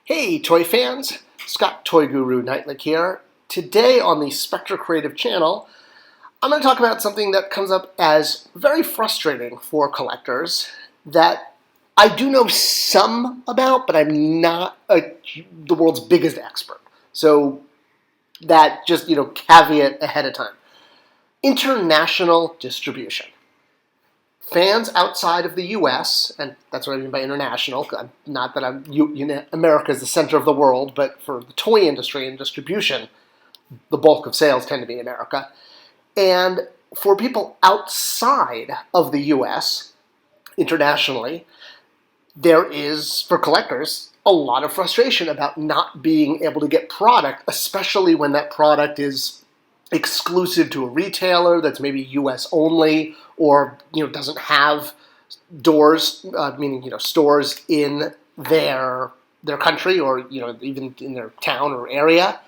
Hey toy fans, Scott ToyGuru Neitlich here. Today on the Spectra Creative channel, I'm going to talk about something that comes up as very frustrating for collectors that I do know some about, but I'm not the world's biggest expert. So that just, caveat ahead of time. International distribution. Fans outside of the U.S., and that's what I mean by international, not that America is the center of the world, but for the toy industry and distribution, the bulk of sales tend to be in America. And for people outside of the U.S., internationally, there is, for collectors, a lot of frustration about not being able to get product, especially when that product is exclusive to a retailer that's maybe U.S. only, or doesn't have doors, meaning stores in their country, or even in their town or area.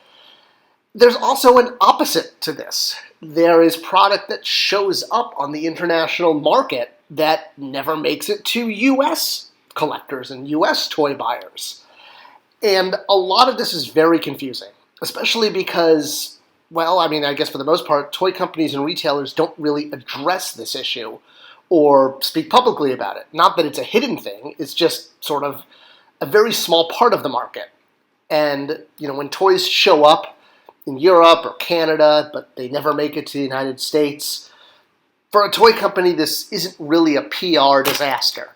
There's also an opposite to this. There is product that shows up on the international market that never makes it to U.S. collectors and U.S. toy buyers. And a lot of this is very confusing, especially because, I guess for the most part, toy companies and retailers don't really address this issue or speak publicly about it. Not that it's a hidden thing, it's just sort of a very small part of the market. And, when toys show up in Europe or Canada, but they never make it to the United States, for a toy company, this isn't really a PR disaster.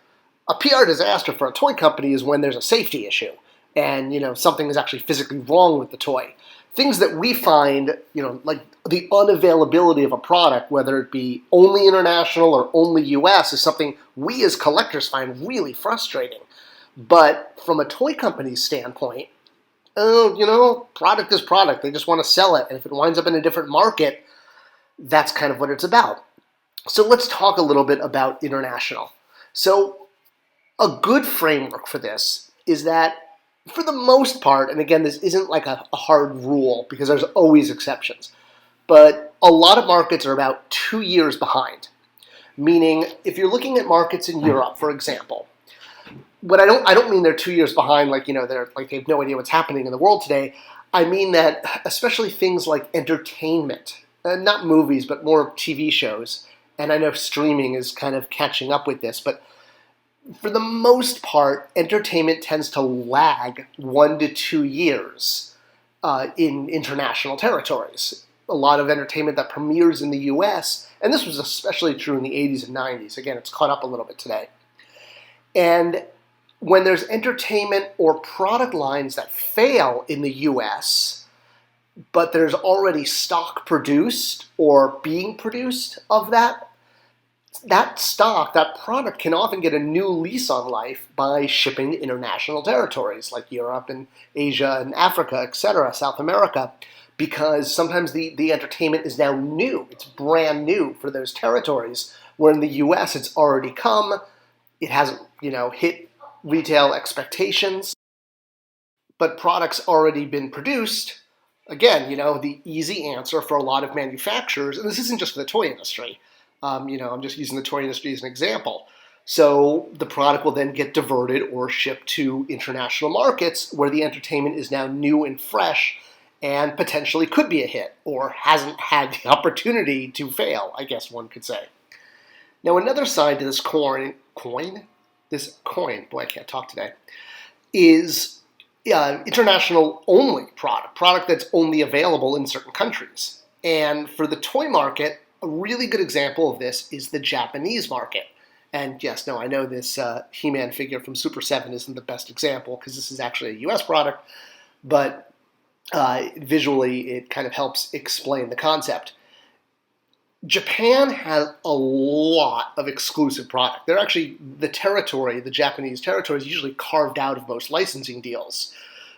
A PR disaster for a toy company is when there's a safety issue and, something is actually physically wrong with the toy. Things that we find, like the unavailability of a product, whether it be only international or only US, is something we as collectors find really frustrating. But from a toy company's standpoint, product is product. They just want to sell it. And if it winds up in a different market, that's kind of what it's about. So let's talk a little bit about international. So a good framework for this is that for the most part, and again, this isn't like a hard rule because there's always exceptions, but a lot of markets are about 2 years behind. Meaning, if you're looking at markets in Europe, for example, I don't mean they're 2 years behind, like they're like they have no idea what's happening in the world today. I mean that especially things like entertainment, not movies, but more TV shows. And I know streaming is kind of catching up with this, but for the most part, entertainment tends to lag 1 to 2 years in international territories. A lot of entertainment that premieres in the US, and this was especially true in the 80s and 90s. Again, it's caught up a little bit today. And when there's entertainment or product lines that fail in the US, but there's already stock produced or being produced of that stock, that product can often get a new lease on life by shipping to international territories like Europe and Asia and Africa, etc., South America, because sometimes the entertainment is now new. It's brand new for those territories, where in the US it's already come. It hasn't, hit retail expectations, but product's already been produced. Again, the easy answer for a lot of manufacturers, and this isn't just for the toy industry, I'm just using the toy industry as an example. So the product will then get diverted or shipped to international markets where the entertainment is now new and fresh and potentially could be a hit or hasn't had the opportunity to fail, I guess one could say. Now another side to this coin, boy, I can't talk today, is international only product that's only available in certain countries. And for the toy market, a really good example of this is the Japanese market. And yes, no, I know this He-Man figure from Super 7 isn't the best example because this is actually a US product, but visually it kind of helps explain the concept. Japan has a lot of exclusive product. They're actually, the Japanese territory is usually carved out of most licensing deals,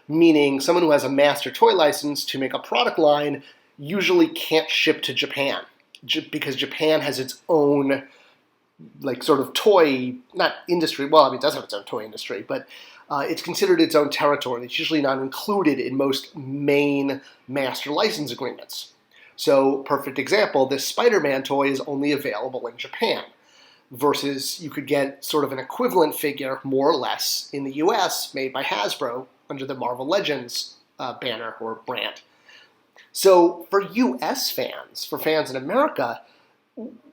meaning someone who has a master toy license to make a product line usually can't ship to Japan because Japan has its own sort of toy, not industry, it does have its own toy industry, but it's considered its own territory. It's usually not included in most main master license agreements. So, perfect example, this Spider-Man toy is only available in Japan, versus you could get sort of an equivalent figure, more or less, in the US, made by Hasbro, under the Marvel Legends banner or brand. So for US fans, for fans in America,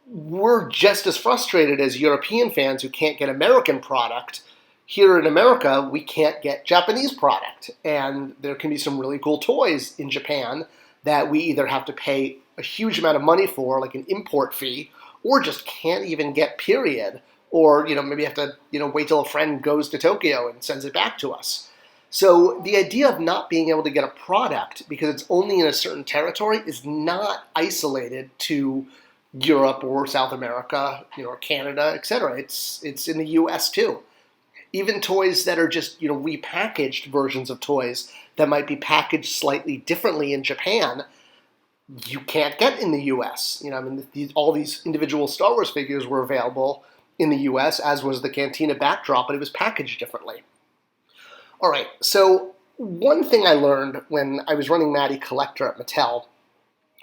we're just as frustrated as European fans who can't get American product. Here in America, we can't get Japanese product. And there can be some really cool toys in Japan that we either have to pay a huge amount of money for, like an import fee, or just can't even get, period. Or, maybe have to, wait till a friend goes to Tokyo and sends it back to us. So the idea of not being able to get a product because it's only in a certain territory is not isolated to Europe or South America, or Canada, etc. It's in the US too. Even toys that are just, repackaged versions of toys that might be packaged slightly differently in Japan, you can't get in the US. All these individual Star Wars figures were available in the US, as was the Cantina backdrop, but it was packaged differently. All right, so one thing I learned when I was running Matty Collector at Mattel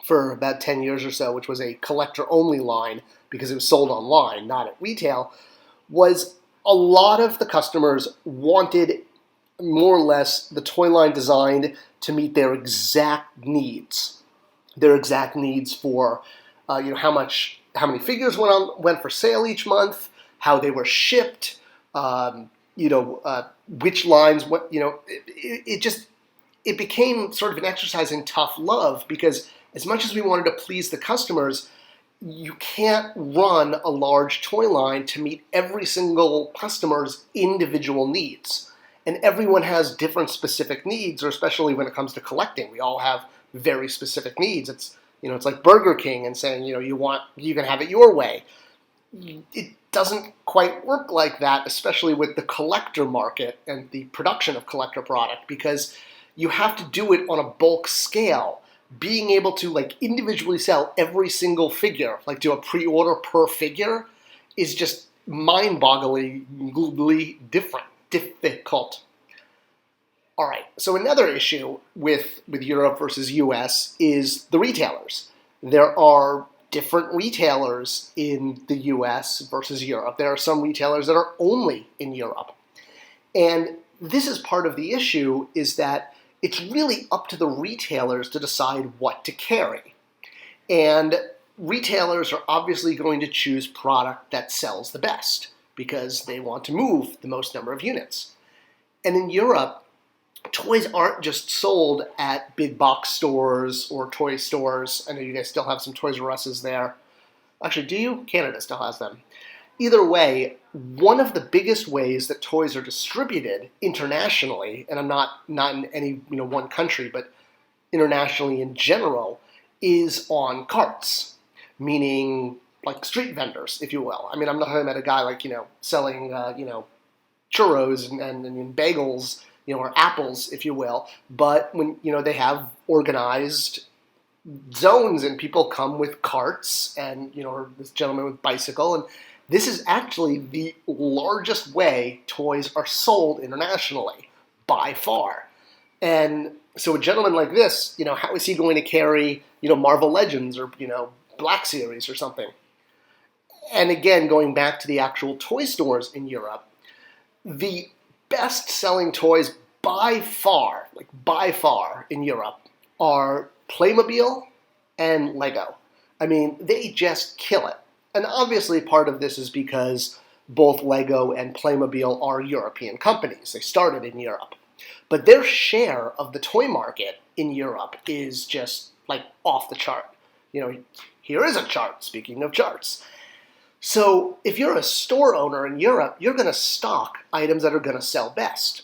for about 10 years or so, which was a collector-only line because it was sold online, not at retail, was a lot of the customers wanted more or less the toy line designed to meet their exact needs. Their exact needs for, how many figures went for sale each month, how they were shipped, which lines, it became sort of an exercise in tough love because as much as we wanted to please the customers, you can't run a large toy line to meet every single customer's individual needs. And everyone has different specific needs, or especially when it comes to collecting. We all have very specific needs. It's like Burger King and saying, you can have it your way. It doesn't quite work like that, especially with the collector market and the production of collector product, because you have to do it on a bulk scale. Being able to individually sell every single figure, do a pre-order per figure, is just mind-bogglingly difficult. All right, so another issue with Europe versus US is the retailers. There are different retailers in the US versus Europe. There are some retailers that are only in Europe. And this is part of the issue, is that it's really up to the retailers to decide what to carry. And retailers are obviously going to choose product that sells the best because they want to move the most number of units. And in Europe, toys aren't just sold at big box stores or toy stores. I know you guys still have some Toys R Us's there. Actually, do you? Canada still has them. Either way, one of the biggest ways that toys are distributed internationally, and I'm not in any one country, but internationally in general, is on carts, meaning like street vendors, if you will. I'm not talking about a guy selling churros and bagels, or apples, if you will. But when they have organized zones and people come with carts and or this gentleman with bicycle, and this is actually the largest way toys are sold internationally by far. And so a gentleman like this, how is he going to carry Marvel Legends or Black Series or something? And again, going back to the actual toy stores in Europe, the best-selling toys by far in Europe are Playmobil and Lego. They just kill it. And obviously part of this is because both Lego and Playmobil are European companies. They started in Europe. But their share of the toy market in Europe is just off the chart. Here is a chart, speaking of charts. So if you're a store owner in Europe, you're going to stock items that are going to sell best.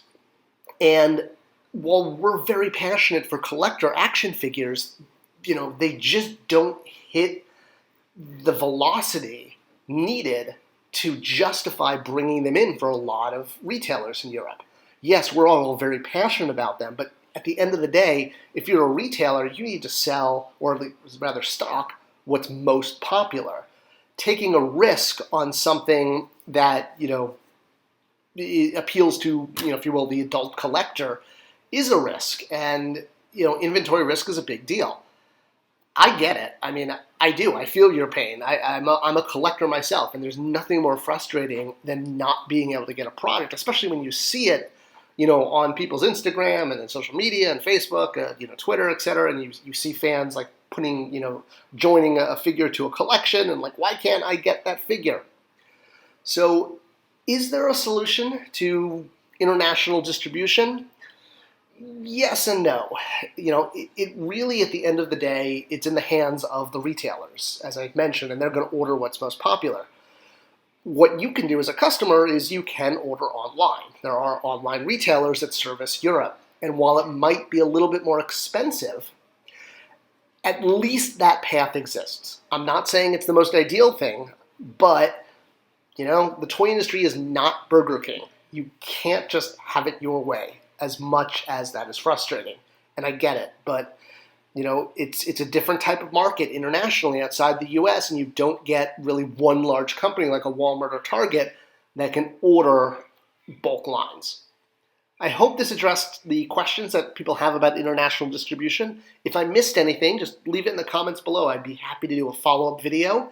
And while we're very passionate for collector action figures, they just don't hit the velocity needed to justify bringing them in for a lot of retailers in Europe. Yes, we're all very passionate about them, but at the end of the day, if you're a retailer, you need to sell, or rather stock, what's most popular. Taking a risk on something that, appeals to, if you will, the adult collector is a risk. And, inventory risk is a big deal. I get it. I do. I feel your pain. I'm a collector myself, and there's nothing more frustrating than not being able to get a product, especially when you see it, on people's Instagram and then social media and Facebook, Twitter, etc. And you see fans like putting, joining a figure to a collection and like, why can't I get that figure? So is there a solution to international distribution? Yes and no. It really, at the end of the day, it's in the hands of the retailers, as I mentioned, and they're going to order what's most popular. What you can do as a customer is you can order online. There are online retailers that service Europe. And while it might be a little bit more expensive, at least that path exists. I'm not saying it's the most ideal thing, but the toy industry is not Burger King. You can't just have it your way, as much as that is frustrating. And I get it, but it's a different type of market internationally outside the US, and you don't get really one large company like a Walmart or Target that can order bulk lines. I hope this addressed the questions that people have about international distribution. If I missed anything, just leave it in the comments below. I'd be happy to do a follow-up video.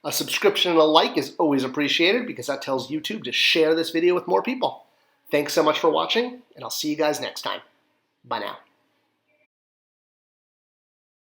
A subscription and a like is always appreciated because that tells YouTube to share this video with more people. Thanks so much for watching, and I'll see you guys next time. Bye now.